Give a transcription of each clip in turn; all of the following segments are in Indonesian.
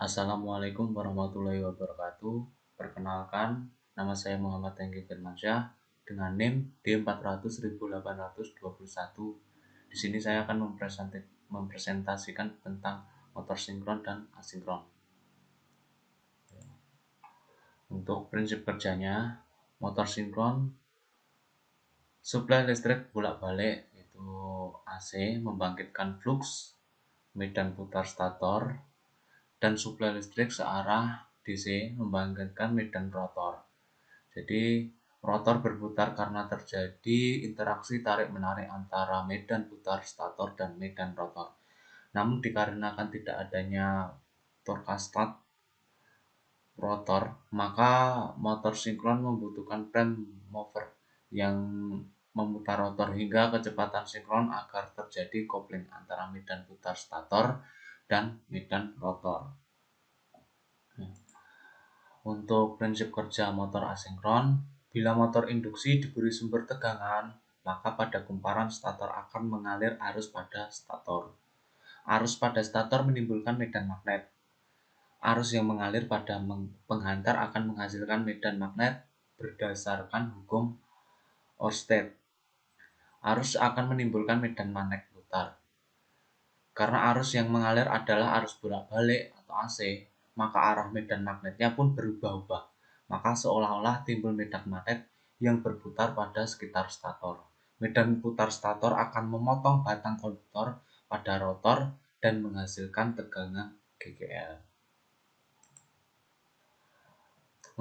Assalamualaikum warahmatullahi wabarakatuh. Perkenalkan, nama saya Muhammad Tengki Firmansyah dengan NIM D400.821. Di sini saya akan mempresentasikan tentang motor sinkron dan asinkron. Untuk prinsip kerjanya, motor sinkron suplai listrik bolak-balik, yaitu AC membangkitkan flux medan putar stator, dan suplai listrik searah DC membangkitkan medan rotor. Jadi rotor berputar karena terjadi interaksi tarik-menarik antara medan putar stator dan medan rotor. Namun dikarenakan tidak adanya torque start rotor, maka motor sinkron membutuhkan prime mover yang memutar rotor hingga kecepatan sinkron agar terjadi kopling antara medan putar stator dan medan rotor. Untuk prinsip kerja motor asinkron, bila motor induksi diberi sumber tegangan, maka pada kumparan stator akan mengalir arus pada stator. Arus pada stator menimbulkan medan magnet. Arus yang mengalir pada penghantar akan menghasilkan medan magnet berdasarkan hukum Oersted. Arus akan menimbulkan medan magnet putar. Karena arus yang mengalir adalah arus bolak-balik atau AC, maka arah medan magnetnya pun berubah-ubah. Maka seolah-olah timbul medan magnet yang berputar pada sekitar stator. Medan putar stator akan memotong batang konduktor pada rotor dan menghasilkan tegangan GGL.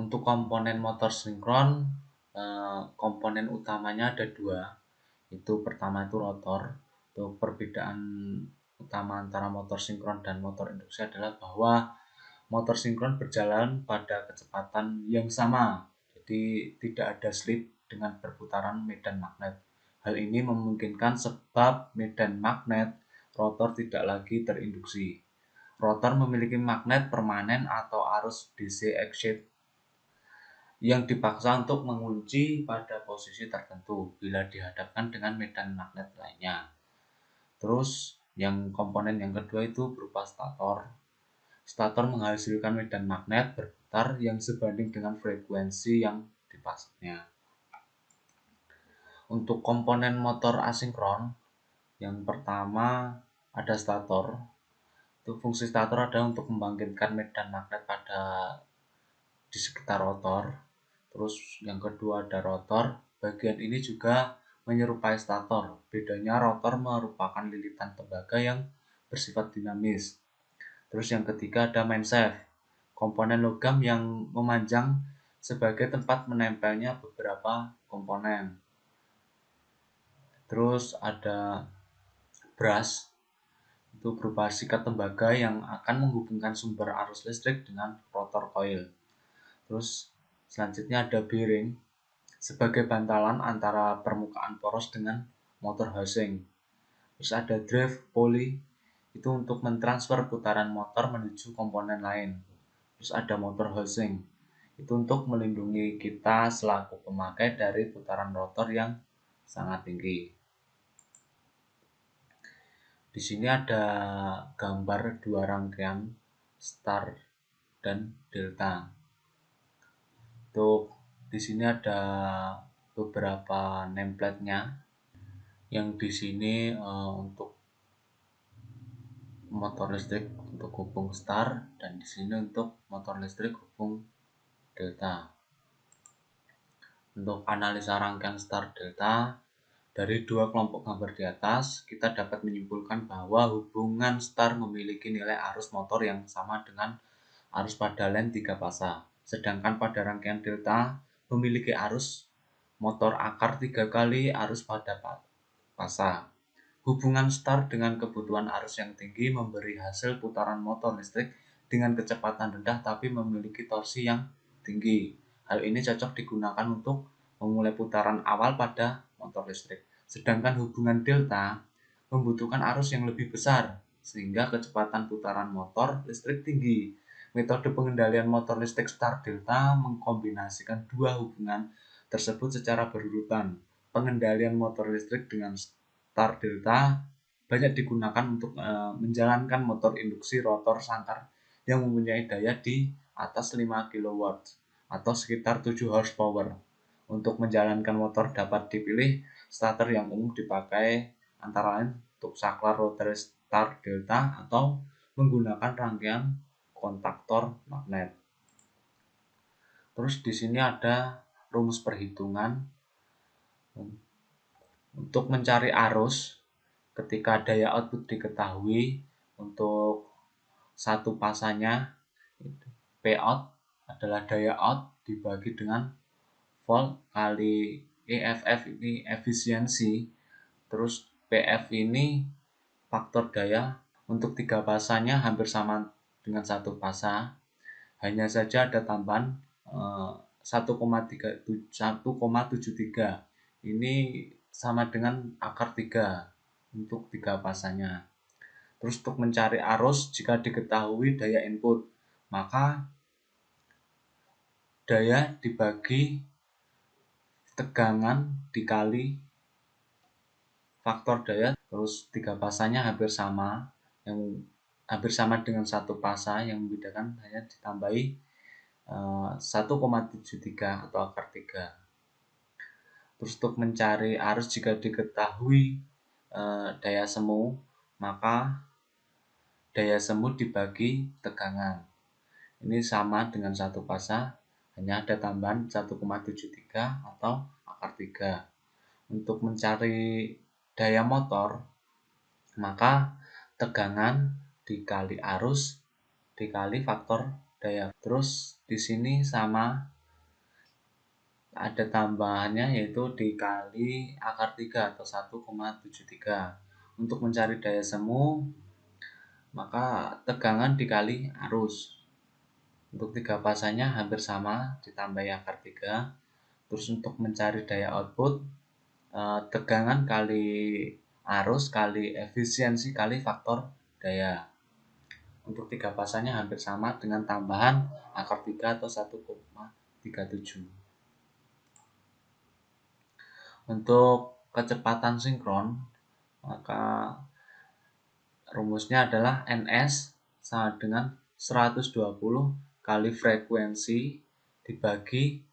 Untuk komponen motor sinkron, komponen utamanya ada dua. Itu pertama itu rotor. Untuk perbedaan utama antara motor sinkron dan motor induksi adalah bahwa motor sinkron berjalan pada kecepatan yang sama, jadi tidak ada slip dengan perputaran medan magnet. Hal ini memungkinkan sebab medan magnet rotor tidak lagi terinduksi. Rotor memiliki magnet permanen atau arus DC excited yang dipaksa untuk mengunci pada posisi tertentu bila dihadapkan dengan medan magnet lainnya. Terus yang komponen yang kedua itu berupa stator. Stator menghasilkan medan magnet berputar yang sebanding dengan frekuensi yang dipasangnya. Untuk komponen motor asinkron, yang pertama ada stator. Itu fungsi stator adalah untuk membangkitkan medan magnet di sekitar rotor. Terus yang kedua ada rotor. Bagian ini juga menyerupai stator. Bedanya rotor merupakan lilitan tembaga yang bersifat dinamis. Terus yang ketiga ada main-shaft, komponen logam yang memanjang sebagai tempat menempelnya beberapa komponen. Terus ada brush, itu berupa sikat tembaga yang akan menghubungkan sumber arus listrik dengan rotor coil. Terus selanjutnya ada bearing sebagai bantalan antara permukaan poros dengan motor housing. Terus ada drive pulley, itu untuk mentransfer putaran motor menuju komponen lain. Terus ada motor housing, itu untuk melindungi kita selaku pemakai dari putaran rotor yang sangat tinggi. Di sini ada gambar dua rangkaian star dan delta. Untuk di sini ada beberapa nameplate-nya. Yang di sini untuk motor listrik untuk hubung star, dan di sini untuk motor listrik hubung delta. Untuk analisa rangkaian star delta, dari dua kelompok gambar di atas, kita dapat menyimpulkan bahwa hubungan star memiliki nilai arus motor yang sama dengan arus pada len 3 fasa. Sedangkan pada rangkaian delta memiliki arus motor akar 3 kali arus pada fasa. Hubungan star dengan kebutuhan arus yang tinggi memberi hasil putaran motor listrik dengan kecepatan rendah tapi memiliki torsi yang tinggi. Hal ini cocok digunakan untuk memulai putaran awal pada motor listrik. Sedangkan hubungan delta membutuhkan arus yang lebih besar sehingga kecepatan putaran motor listrik tinggi. Metode pengendalian motor listrik star delta mengkombinasikan dua hubungan tersebut secara berurutan. Pengendalian motor listrik dengan star delta banyak digunakan untuk menjalankan motor induksi rotor sangkar yang mempunyai daya di atas 5 kW atau sekitar 7 horsepower. Untuk menjalankan motor dapat dipilih starter yang umum dipakai antara lain untuk saklar rotary start delta atau menggunakan rangkaian kontaktor magnet. Terus di sini ada rumus perhitungan untuk mencari arus ketika daya output diketahui. Untuk satu pasanya P out adalah daya out dibagi dengan volt kali EFF ini efisiensi, terus PF ini faktor daya. Untuk 3 pasanya hampir sama dengan satu pasa, hanya saja ada tambahan 1,73 ini sama dengan akar 3 untuk 3 pasanya. Terus untuk mencari arus jika diketahui daya input, maka daya dibagi tegangan dikali faktor daya. Terus 3 pasanya hampir sama, yang hampir sama dengan satu pasa, yang membedakan hanya ditambahi 1,73 atau akar 3. Terus untuk mencari arus jika diketahui daya semu, maka daya semu dibagi tegangan. Ini sama dengan satu pasa, hanya ada tambahan 1,73 atau akar 3. Untuk mencari daya motor, maka tegangan dikali arus dikali faktor daya. Terus di sini sama ada tambahannya, yaitu dikali akar 3 atau 1,73. Untuk mencari daya semu, maka tegangan dikali arus. Untuk 3 pasanya hampir sama ditambah akar 3. Terus untuk mencari daya output, tegangan kali arus kali efisiensi kali faktor daya. Untuk 3 pasanya hampir sama dengan tambahan akar 3 atau 1,37. Untuk kecepatan sinkron, maka rumusnya adalah Ns sama dengan 120 kali frekuensi dibagi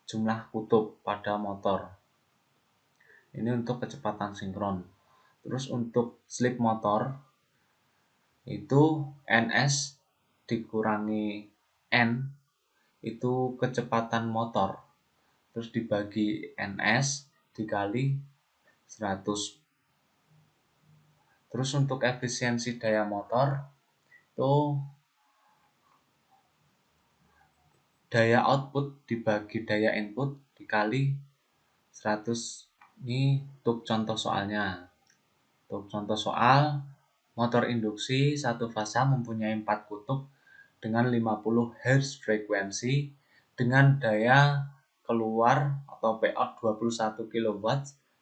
jumlah kutub pada motor. Ini untuk kecepatan sinkron. Terus untuk slip motor itu Ns dikurangi N itu kecepatan motor, terus dibagi Ns dikali 100. Terus untuk efisiensi daya motor itu daya output dibagi daya input dikali 100. Ini untuk contoh soalnya. Untuk contoh soal, motor induksi satu fasa mempunyai 4 kutub dengan 50 Hz frekuensi dengan daya keluar atau Pout 21 kW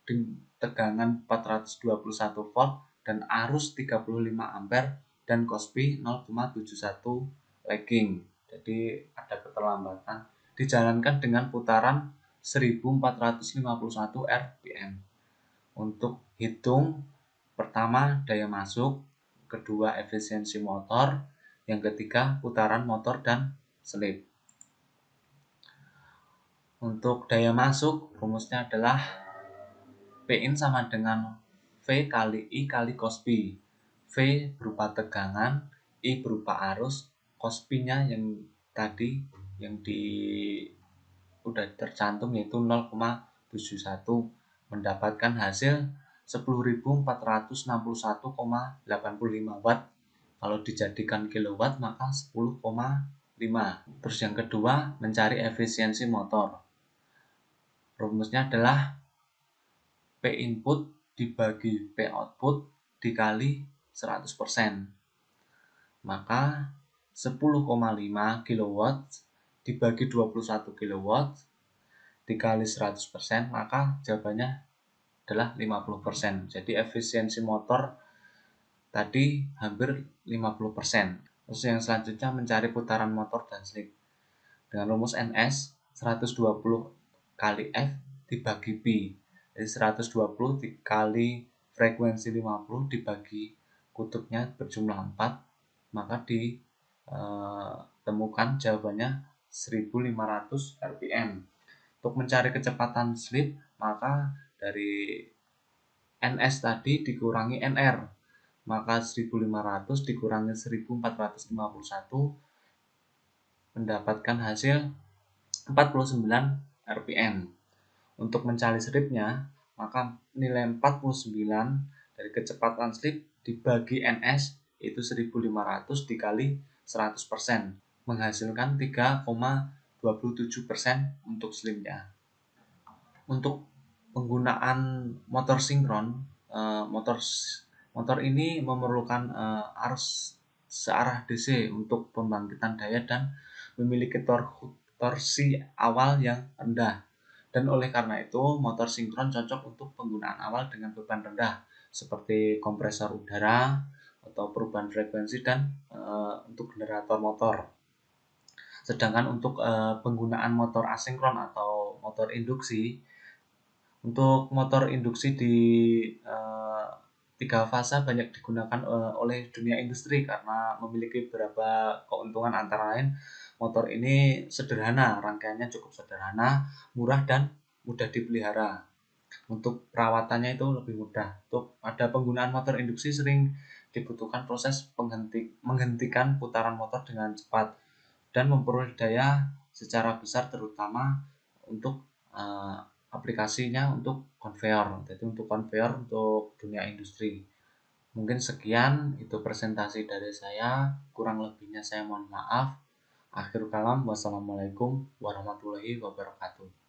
dengan tegangan 421 volt dan arus 35 ampere dan Cosby 0,71 lagging. Jadi ada keterlambatan. Dijalankan dengan putaran 1451 rpm. Untuk hitung, pertama daya masuk, kedua efisiensi motor, yang ketiga putaran motor dan slip. Untuk daya masuk, rumusnya adalah Pin sama dengan V kali I kali Cosby. V berupa tegangan, I berupa arus, Cosby-nya yang tadi yang udah tercantum yaitu 0,71, mendapatkan hasil 10.461,85 watt. Kalau dijadikan kilowatt maka 10,5. Terus yang kedua, mencari efisiensi motor. Rumusnya adalah P input dibagi P output dikali 100%. Maka 10,5 kW dibagi 21 kW dikali 100%, maka jawabannya adalah 50%. Jadi efisiensi motor tadi hampir 50%. Terus yang selanjutnya mencari putaran motor dan slip. Dengan rumus Ns 120 kali F dibagi Pi. Jadi 120 dikali frekuensi 50 dibagi kutubnya berjumlah 4, maka temukan jawabannya 1500 rpm. Untuk mencari kecepatan slip, maka dari ns tadi dikurangi nr, maka 1500 dikurangi 1451 mendapatkan hasil 49 rpm. Untuk mencari slipnya, maka nilai 49 dari kecepatan slip dibagi ns itu 1500 dikali 100%, menghasilkan 3,27% untuk slipnya. Untuk penggunaan motor sinkron, motor ini memerlukan arus searah DC untuk pembangkitan daya dan memiliki torsi awal yang rendah. Dan oleh karena itu, motor sinkron cocok untuk penggunaan awal dengan beban rendah seperti kompresor udara atau perubahan frekuensi dan untuk generator motor. Sedangkan untuk penggunaan motor asinkron atau motor induksi, untuk motor induksi di 3 fase banyak digunakan oleh dunia industri karena memiliki beberapa keuntungan, antara lain motor ini sederhana, rangkaiannya cukup sederhana, murah dan mudah dipelihara. Untuk perawatannya itu lebih mudah. Untuk pada penggunaan motor induksi sering dibutuhkan proses menghentikan putaran motor dengan cepat dan memperoleh daya secara besar, terutama untuk aplikasinya untuk konveyor. Jadi untuk konveyor untuk dunia industri. Mungkin sekian itu presentasi dari saya, kurang lebihnya saya mohon maaf. Akhir kalam, wassalamualaikum warahmatullahi wabarakatuh.